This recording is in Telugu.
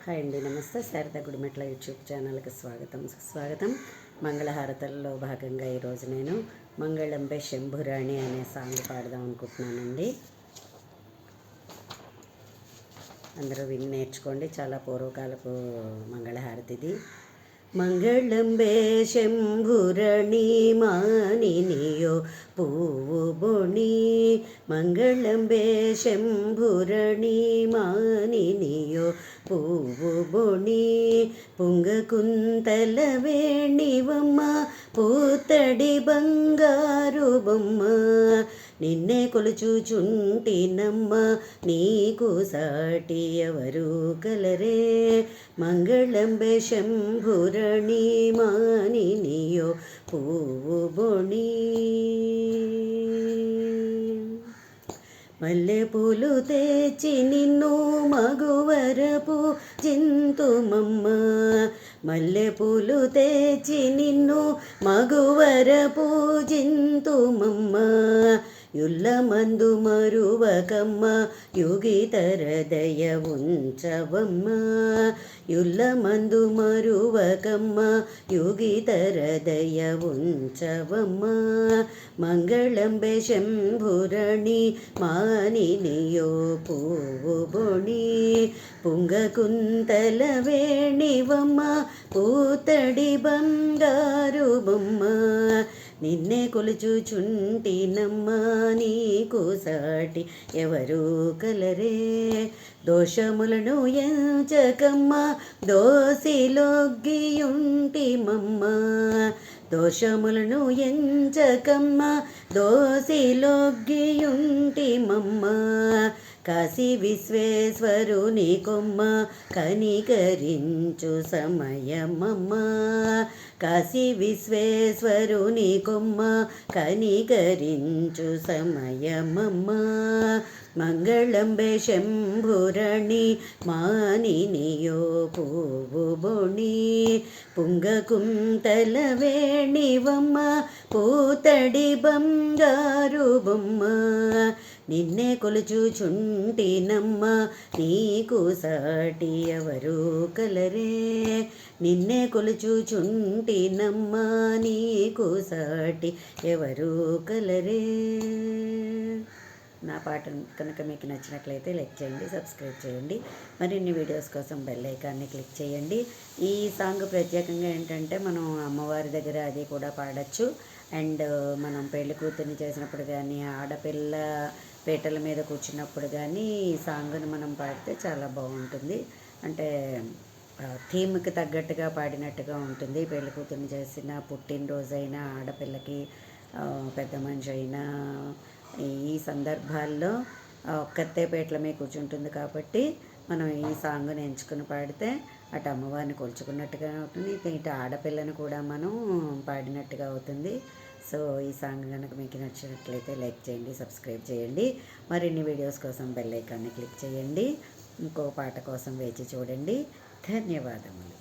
హాయ్ అండి, నమస్తే. శారదా గుడిమెట్ల యూట్యూబ్ ఛానల్కి స్వాగతం. మంగళహారతల్లో భాగంగా ఈరోజు నేను మంగళంబే శంభురాణి అనే సాంగ్ పాడదాం అనుకుంటున్నానండి. అందరూ విని నేర్చుకోండి. చాలా పూర్వకాలపు మంగళహారతిది. మంగళంబే శంభురణి మానినియో పువ్వు బొణి, మంగళంబే శంభురణి మానినియో పువ్వు బొణి, పుంగకుంతల వేణివమ్మ పూతడి బంగారు బొమ్మ, నిన్నే కొలుచుచుంటినమ్మ నీకు సాటి ఎవరు కలరే, మంగళంబే శంభురణి మానినియో పువ్వు బొణి. మల్లెపూలు తెచ్చి నిన్ను మగువరపు జింతుమమ్మ, మల్లెపూలు తెచ్చి నిన్ను మగువరపు జింతుమమ్మ, యుల్ల మందు మరువకమ్మ యుగితర దయ ఉంచవమ్మ, యుల్ల మందు మరువకమ్మ యుగితర దయ ఉంచవమ్మ, మంగళంబే శంభురణి మానినియో పువ్వు బొణి, పుంగకుంతల వేణివమ్మ పూతడి బంగారు బొమ్మ, నిన్నే కొలుచుచుంటినమ్మ నీకు సాటి ఎవరు కలరే, దోషములను ఎంచకమ్మ దోసిలొగ్గియుంటిమమ్మ, దోషములను ఎంచకమ్మ దోసిలొగ్గియుంటిమమ్మ, కాశీ విశ్వేశ్వరుని కొమ్మ కనికరించు సమయమమ్మ, కాశీ విశ్వేశ్వరుని కొమ్మ కనికరించు సమయమమ్మ, మంగళంబే శంభురణి మానినియో పువ్వు బొణి, పుంగకుంతల వేణివమ్మ పూతడి బంగారు బొమ్మ, నిన్నే కొలుచుచుంటినమ్మ నీకు సాటి ఎవరు కలరే, నిన్నే కొలుచుచుంటినమ్మ నీకు సాటి ఎవరు కలరే. నా పాట కనుక మీకు నచ్చినట్లయితే లైక్ చేయండి, సబ్స్క్రైబ్ చేయండి. మరిన్ని వీడియోస్ కోసం బెల్ ఐకాన్ని క్లిక్ చేయండి. ఈ సాంగ్ ప్రత్యేకంగా ఏంటంటే మనం అమ్మవారి దగ్గర అది కూడా పాడచ్చు. అండ్ మనం పెళ్లి కూతుర్ని చేసినప్పుడు కానీ, ఆడపిల్ల పీటల మీద కూర్చున్నప్పుడు కానీ ఈ సాంగ్ను మనం పాడితే చాలా బాగుంటుంది. అంటే థీమ్కి తగ్గట్టుగా పాడినట్టుగా ఉంటుంది. పెళ్లి కూతుర్ని చేసిన, పుట్టినరోజైనా, ఆడపిల్లకి పెద్ద మనిషి అయినా ఈ సందర్భాల్లో ఒక్కతే పీటల మీద కూర్చుంటుంది కాబట్టి మనం ఈ సాంగ్ని ఎంచుకుని పాడితే అటు అమ్మవారిని కొలుచుకున్నట్టుగా అవుతుంది, ఇటు ఆడపిల్లని కూడా మనం పాడినట్టుగా అవుతుంది. సో ఈ సాంగ్ కనుక మీకు నచ్చినట్లయితే లైక్ చేయండి, సబ్స్క్రైబ్ చేయండి. మరిన్ని వీడియోస్ కోసం బెల్ ఐకాన్ని క్లిక్ చేయండి. ఇంకో పాట కోసం వేచి చూడండి. ధన్యవాదములు.